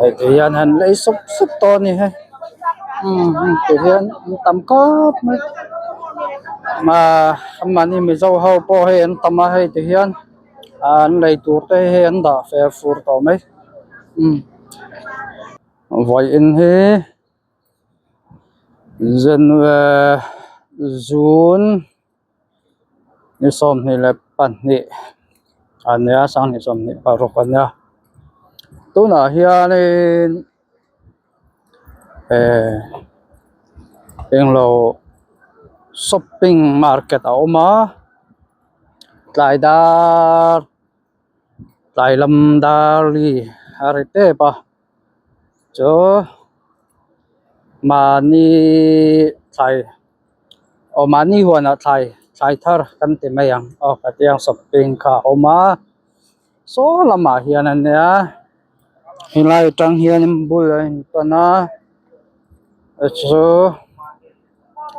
Thì hiện hành lấy súp to này hay thì hiện tầm có mà mình mới dâu hậu po hay anh tầm hay thì hiện anh lấy tour tới hay anh đã phải phur to mấy vậy anh he dân June ni som ni le pan ni ania sang ni som ni parok ania tu na hian eng lo shopping market a oma tlai lam dar li arite pa cho mani thai o mani huana thai thar kan ti mayang o katiang shopping kha oma so lama hian ania hilai tang hian buin pana so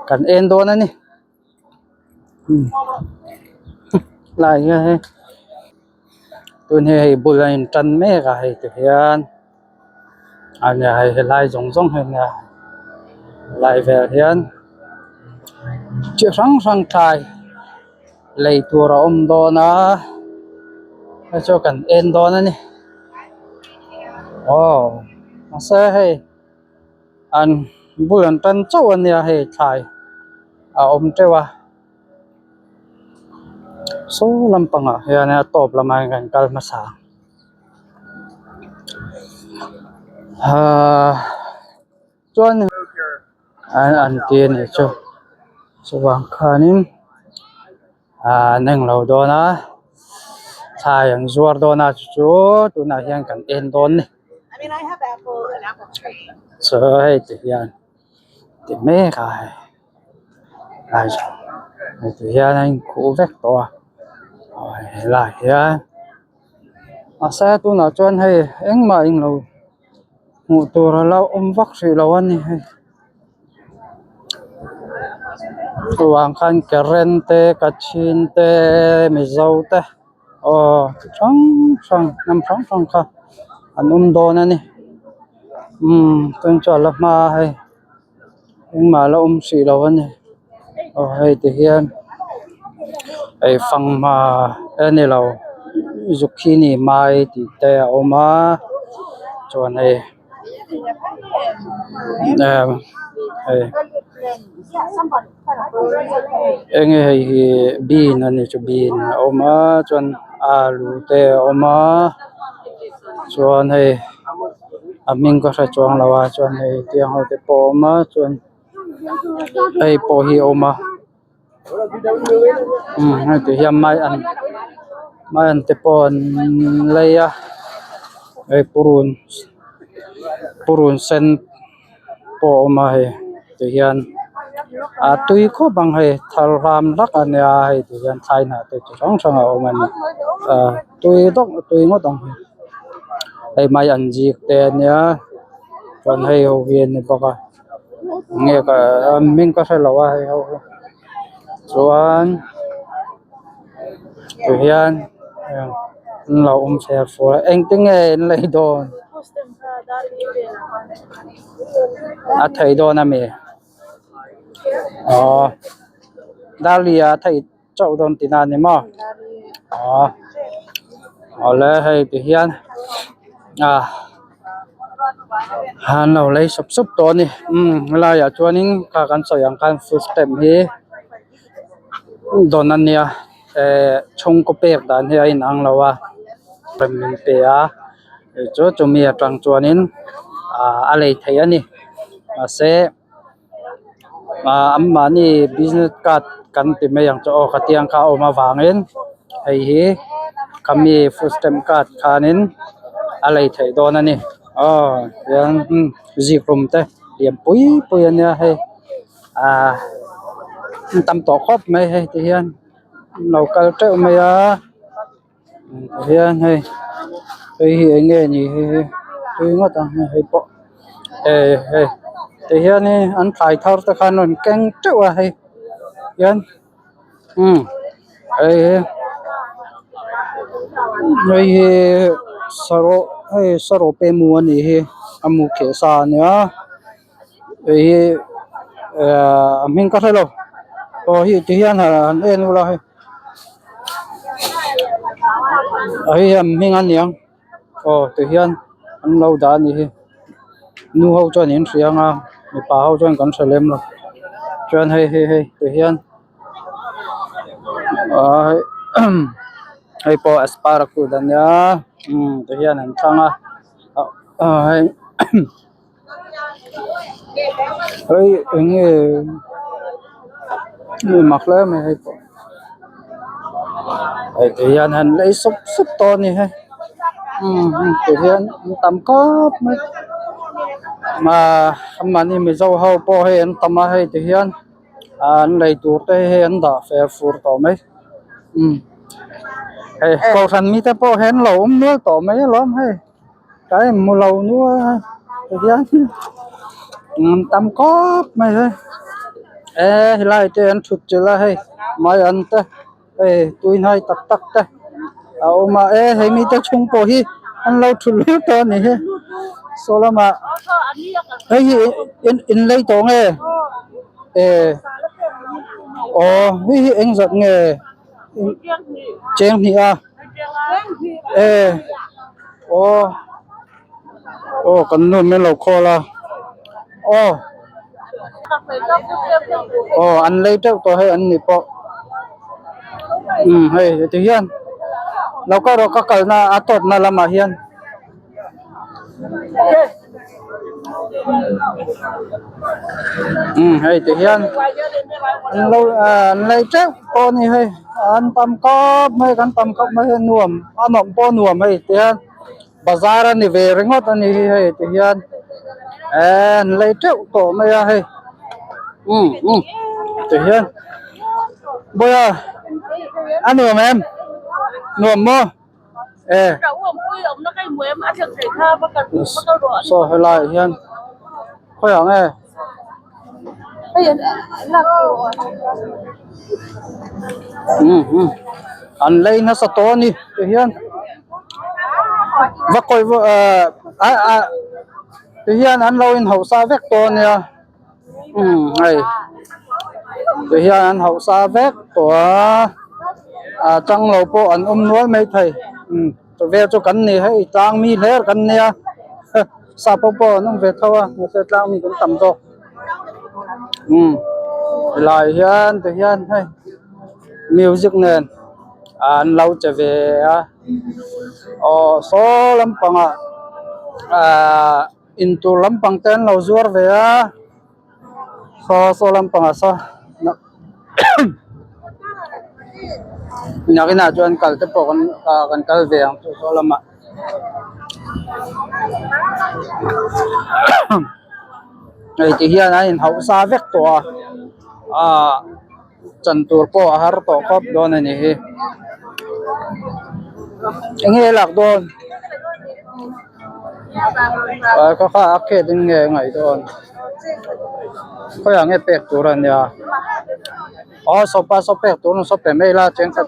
kan endo na ni lai he tun he buin tan me ga he ti hian ania he lai jong he nia lai ve hian chi sang thai lei tur om do na cho kan endo na ni asa he an bulan tan chau ania he thai a om tewa so lampanga hian top lamai kan kal masa chuan an tin ni chu chuwang khanin neng lo do na thai ang zuar do na chu tu na hian kan en don ni I mean, I have apple and apple tree. so hey ti hian ti me khai lai ti hian anh khu vek to lai hian asa tu na chuan hei engma ing lo mu tur lo vak si lo ani hei chuang khan kerente kachin te mizo te sang kha an do na ni tun cha la ma hei engma lo si lo ani hei ti hian ai phang ma ani lo zucchini mai ti te oma chuan hei eng hei bean ani chu bean oma chuan alu te oma chuan hei aming ko sa chuang lawa chuan hei tiang ho te po oma chuan hei po hi oma hei ti hian mai an te pon leia hei purun sen po oma hei ti hian tui ko bang hei thal ram lak ania hei ti hian thai na te sang a oma ni tui ngo dong hei mai an jik te ania chuan hei ho hian ni baka nge ka ming ka sa lawa hei ho chuan ti hian lo se for eng ting lei don a thei do na me dalia thei chau don tina ni ma ole hei ti hian han lo lei sup to ni la ya chuanin ka kan soyang kan food stamp hi don ania chung ko pek dan he in ang lawa min pe chu chumi atang chuanin a lei thei ani ase amma ni business card kan ti me yang cho khatiang kha oma wangin hei hi kami food stamp card khanin a lei thei don ani yang zikrum te liam pui ania hei tam to khop mai hei ti hian local te mai hian hei nge ni hei ngot hei po hei ti hian ni an thai thar ta khan on keng tewa hei yan hei saro ให้สโรเปมัวนี่อามุเขซาเนี่ยมิงก็ให้เราโอ้ที่ที่ยันเอ็นเราให้มิงอันยังโอ้ที่ยันอันเราด่านี่นูเขาจวนเห็นเสียงมีป่าเขาจวนกันเสลมเราจวนให้ที่ยันให้พอสปาร์กูดันเนี่ยที่ยันอันช่างให้นี่มักเลยไม่ให้พอที่ยันหันเลยสุบตอนนี้ให้ที่ยันตำก็มามันนี่ไม่เจ้าเขาพอให้อันตำมาให้ที่ยันอันเลยตัวเตะให้อันด่าเฟร์ฟูร์ต่อไหมเขาทันมีแต่พอเห็นเราเนื้อต่อไหมล้อมให้cái mua lâu nữa thì tắm có mày ơi lại trên sụt trở lại mai ăn thế tôi nói tắc thế mà hay mi ta chung po hi ăn lâu sụt lướt to này số là mà in lấy tổ nghe hi anh giật nghe chén thìกันนู่นไม่เราคอละอันเลยเจ้าตัวให้อันนี้ปอให้ที่เฮียนเราก็เกิดนะอาตดนะละมาเฮียนให้ที่เฮียนเราเลยเจ้าตัวนี้ให้อันตำก็ไม่กันตำก็ไม่ให้น่วมอันหนอมปอน่วมให้ที่เฮียนbazaar ni veringot ani hai tian lai teu to mai hai tian boya anu em nuam mo so helai hian khoi ang an lai na sa to ni tian và coi tuy nhiên anh lâu in hậu sa vét to nè này tuy nhiên anh hậu sa vét của trăng lầu po anh nói mấy thầy tôi về cho cắn này hay trang mi lẽ cắn nè sa po nó về thôi nó sẽ trang mi cũng tầm to lại hiền tuy nhiên hay music nền anh lâu trở về so lampang into lampang ten lo zuar ve so lampang sa nakina chuan kal te po kan kal ve ang so lama ai ti hian in hausa vek to chantur po har to kop don ani hi nghe lạc đồn có khá ác kết nghe ngày đồn có yang nghe pek tu ran ya so pek tu no so pe mai la chen khat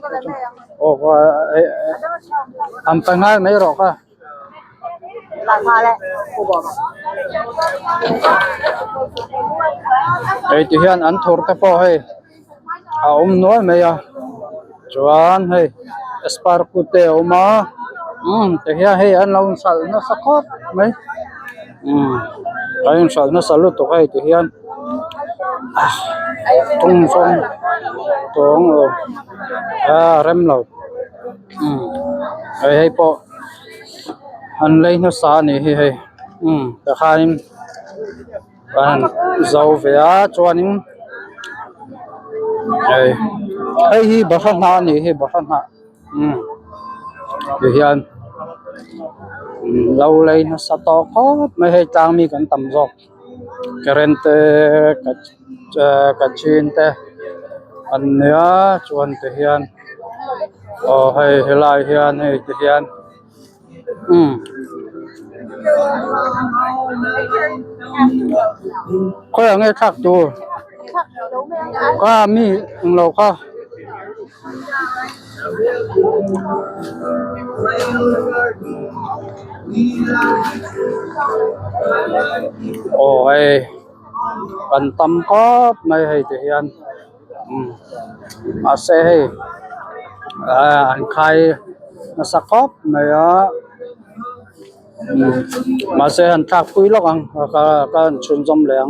am pangal mai ro ka la pha le ku bo ti hian an thur ta po hai noi mai ya chuan hai Sparkute oma tehia he an laun sal na sakop mai ayun sal na salut to kai tehian tung song tong rem lo ai po an lei na sa ni he ta khain an zau ve a chuanin ai hi bahana ni he bahana hiền lâu nay nó sa to có mấy hay trang mi cần tầm rồi current cả chín te anh nhớ chuan te hiền hay lại hiền hay te hiền có là nghe thắc tu có mi lâu có โอ้ยกันตำก็ไม่ให้เตียนมาเซให้อันใครมาสักครบไม่มาเซอันทักคุยลกันก็ชุนจมแรง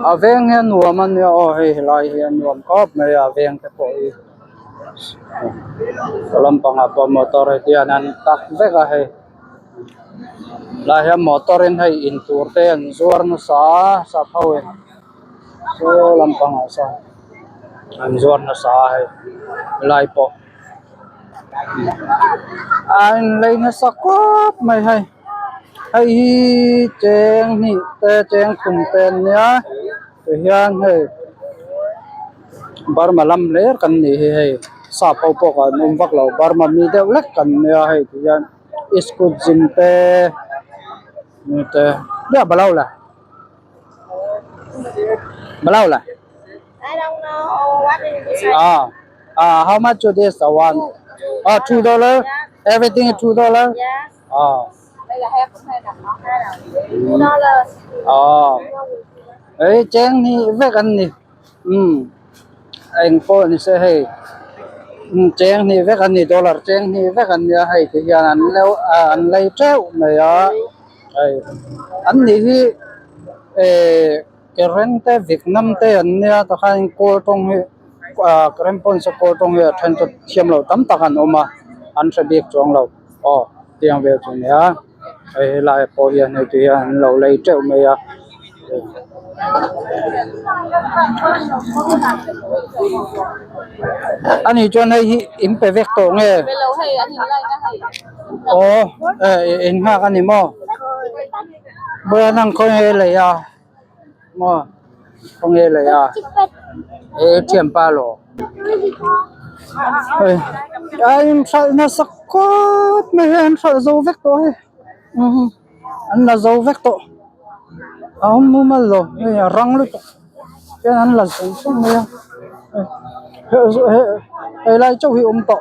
อาเวงเห็นหัวมันเนี่ยโอ้ยลายเห็นหัวก็ไม่อาเวงแต่พออีลำพังapa motor dia nan tak veka hai la ya motorin hai in turte an zuar na sa phawe so lampang sa an zuar na sa hai lai po an lai na sakop mai hai hai cheng ni te cheng khum pen nya te hian hai bar malam ler kan ni hai sa pau po ka num vak lo bar ma mi deuh lek kan nya hai ti hian iskut jin te ni te ya balau la I don't know what is this. how much is this one $2 everything is $2 Yes. Đây là heo cũng hay đặt nó $2. ấy chén ni vek an ni anh po ni se hey chén ni vek an ni dollar chén ni vek an ya hai ti hian an lei treu me ya ai an ni hi kerente Vietnam te an nia ta khan ko tong hi krempon sa ko tong hi than to thiam lo tam takan oma an sa bek chong lo tiang ve chu nia ai lai po hian ni ti an lo lei treu me ya ani chon hai impe vek to nge Về lâu hay anh hình lại cái hay. in ha kan ni mo bữa nang ko he le ya mo không nghe lời thiểm pa lo anh sợ nó sắc quá mày anh sợ dâu vết to anh là dâu vết to ông mua mà rồi răng luôn cái anh là sống mày hệ lại châu hiệu to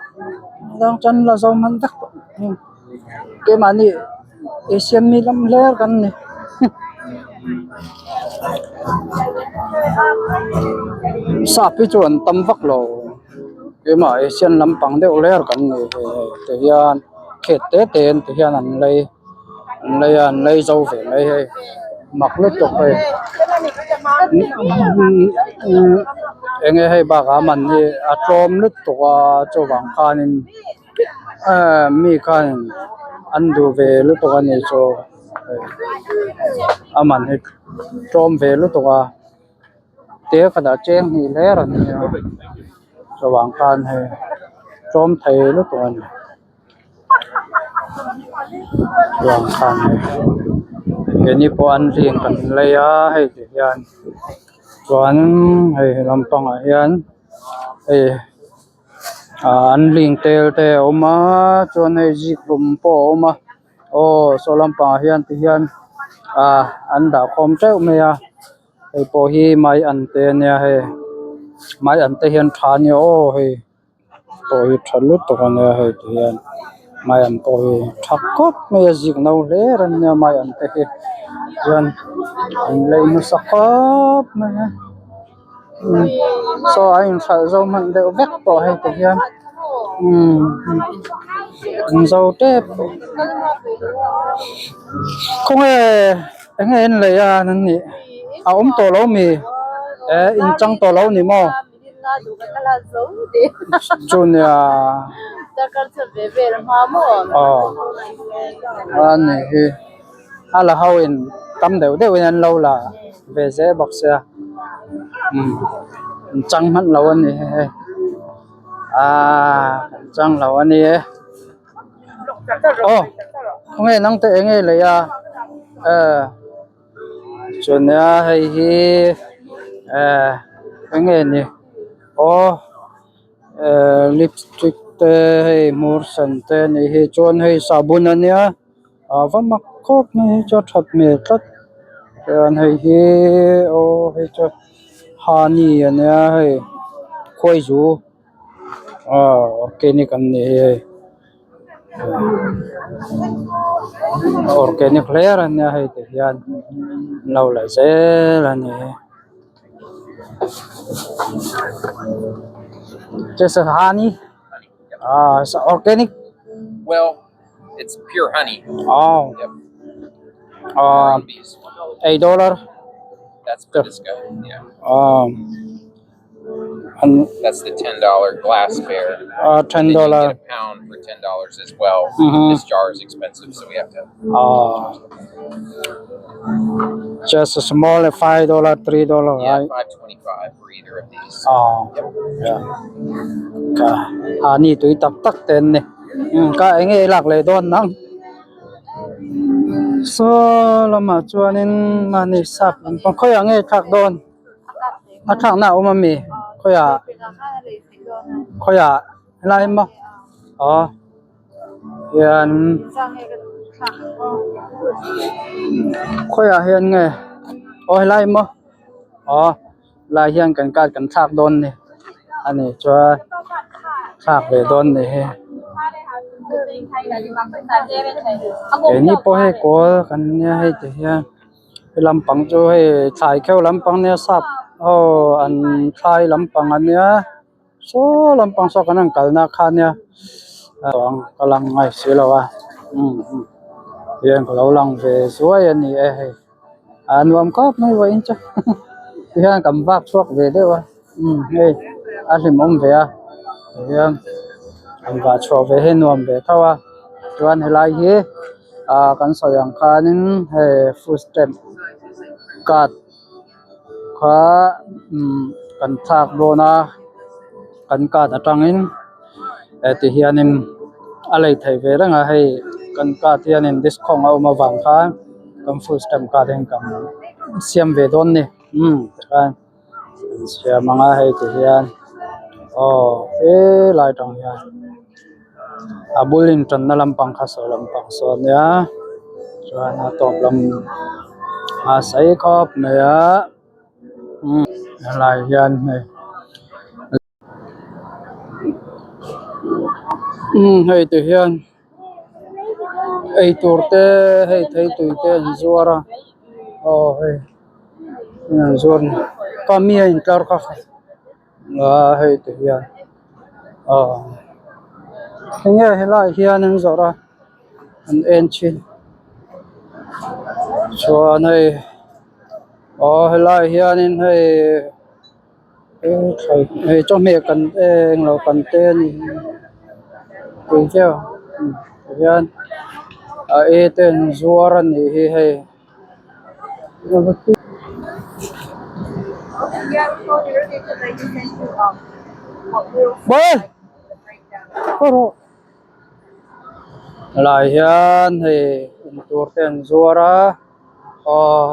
đang chân là dâu man vết to cái mà nè Asian mi lắm lẽกันnè sa pi chuan tam vak lo ke ma Asian lampang de oler kan ni te hian khet te ten te hian an lei zo ve mai he mak lut to he enge he ba ga man ni a trom lut to a chowang khanin mi khan an du ve lut to ani cho aman he trom ve lut to a te kada cheng hi ler an chawang kan he trom thei lut to ani chawang kan he ni po an rieng kan leya hei ti hian chuan hei lampang a hian an ling tel te oma chuan hei jiklum po oma so lampang a hian ti hian an da khom treu me a hei po hi mai an te nia he mai an te hian tha ni hei po hi thalut to kan he ti hian mai an po hi thakop me zik no le ran nia mai an te hi hian an lei nu sakop me so ai sa zo man de vek to he ti hian zo te không nghe anh lấy nên nhỉ to lâu mi in trăng to lâu nè mo chun ya anh này là hao in tâm đều anh lâu là về dễ bọc xe trăng mất lâu anh này trăng lâu anh này không nghe năng tệ nghe lấy chun ya hay hi nghe nè lipstick te hay morsan te này hi chun hay sabun anh ya vẫn mặc cốp này cho thật mệt tất anh hay hi hay cho honey anh ya hay khôi rú organic อันนี้ organic layer อันนี้ให้ติยันเราละเซลอันนี้ just honey it's organic Well, it's pure honey. oh Yep. $8 That's for this guy. Yeah. and That's the $10 glass bear. $10 Then you get a pound for $10 as well. This jar is expensive, so we have to. just a small $5 $3 Yeah, right $5.25 for either of these. yeah honey tui tak ten ni ka enge lak le don nang so lama chuanin mani sap pang khoya nge thak don a thak na umami khoya lai ma yan khoya hian nge lai ma lai hian kan kat kan thak don ni ani chua thak le don ni he cái ní po hay có cần nha hay thì ha làm bằng cho hay xài keo làm bằng nha sắp anh xài làm bằng anh nha số làm bằng số cái năng cái na khan nha toàn cái lăng ngay xí lâu hiện cái lâu lăng về suối anh này anh làm cóp mấy vậy chứ thì ha cầm vác suốt về đấy wa hey anh thì mong về thì anh vác suốt về hết nuông về thôi chuan helai hi kan soyang khanin he food stamp card kha kan thak bona kan card atangin ti hianin alei thei ve ranga hei kan card hianin discount au ma wang kha kan food stamp card hen kan siam ve don ni kan siam anga hei ti hian lai tang hian abulin tan na lampang kha so lampang so nya chuan a top lam a sai khop me lai hian me hei tu hian ei turte hei thei tuite zuara hei zuar kamia in kar kha hei tu hian nghe helai hian an zora an enchin chuan hei helai hian in hei cho me kan eng lo kan te ni tui cheo hian ten zuar an ni hi hei Bye. Lai hian hei tur ten zuara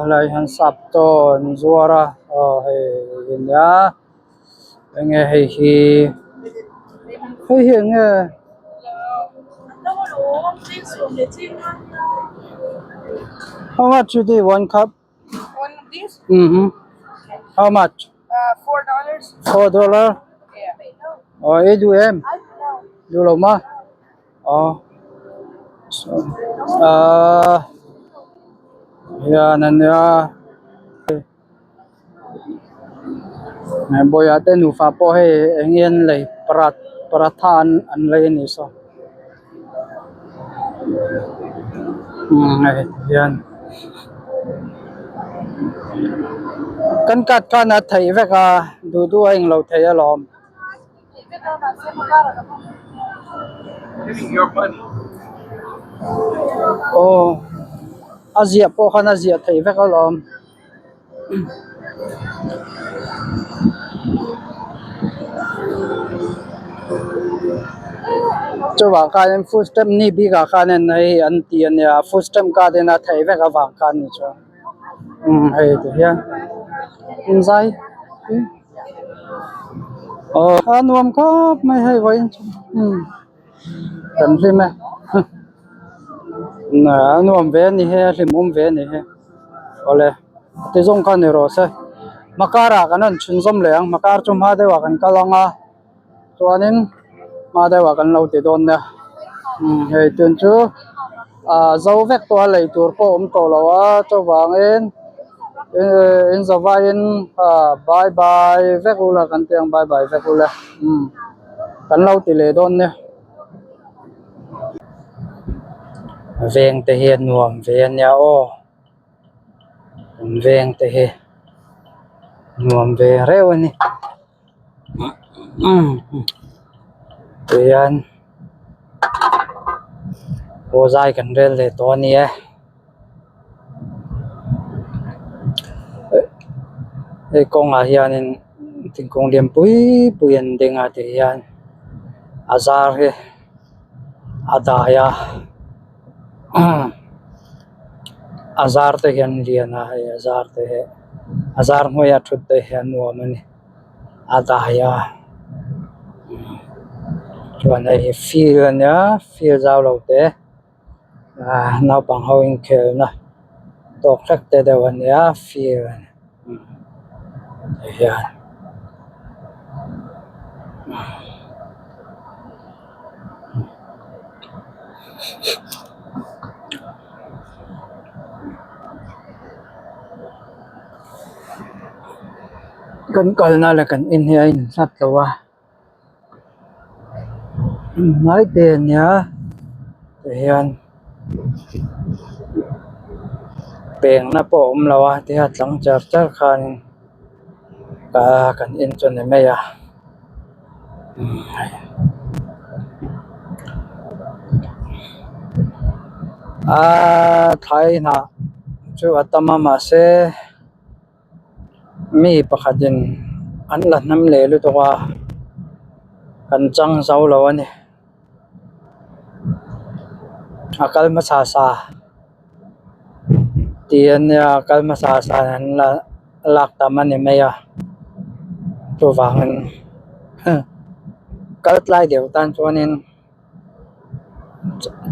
lai han sap to zuara hei nya enge hei hi nge how much you do 1 cup One of these? how much $4 Yeah. do em do lo ma so yan anya boy ate nu fa po he engien lei parathan an lei ni so yan kan kat kana thei veka du eng lo thei alom Giving your money. Azia po khana zia thei veka lom cho wa ka en food stamp ni bi ga khanen nei an ti an ya food stamp ka de na thei veka wang khan ni cho hei tu hian zai nuam ka mai hei vai kan hlim na nuam ve ni he hlim ve ni he ole te zong kan ro se makara kanan chunzom leang makar chum ha de wa kan kalanga chuanin มาได้ว่ากันเราติดโดนเนี่ยเฮ้ยจนจูzo vek to lei tur ko to lawa to wangin in zavain bye bye vek ula kan tiang bye bye vek ula kan lau ti le don ne veng te hian nuam ven ya o veng te he nuam ve reu ni tian o zai kan rel le to ni e kong a hianin thingkung liam pui puian dinga te hian azar he adaya azar te hian liana he azar te he azar moya thut te hian nuam ani adaya chuan ai feel ania feel zau lo te nau pang ho in khel na tok thak te dewania feel hian kan kalna la kan in hi in sat lawa nai te nya hian peng na po lawa ti hat lang char char khan ka kan in chon ne meya thai na chu atama ma se mi pakhatin an la nam le lu to wa kan chang zau lo ani akal ma sa sa tian ya akal ma sa sa an la lak taman ne meya to wangen kal tlai deu tan chuanin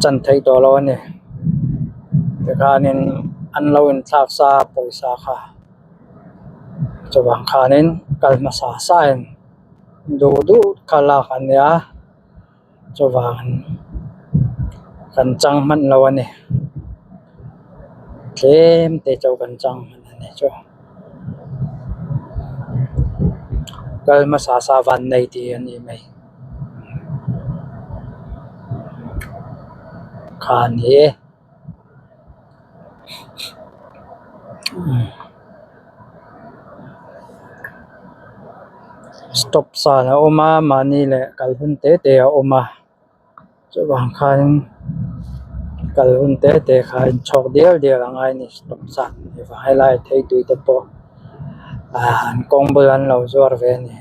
chan thei to lo ani te khanin an lo in thak sa poisa kha chawang khanin kalma sa sain du khala khania chawang kan chang man lo ani tlem te chaw kan chang man ani cho kalma sa van nei ti ani mai khan he stop sa na oma mani le kalhun te oma chawang khan kalhun te khan chok del angai ni stop sa ni highlight thei tui te po an kong bulan lo zuar ve ni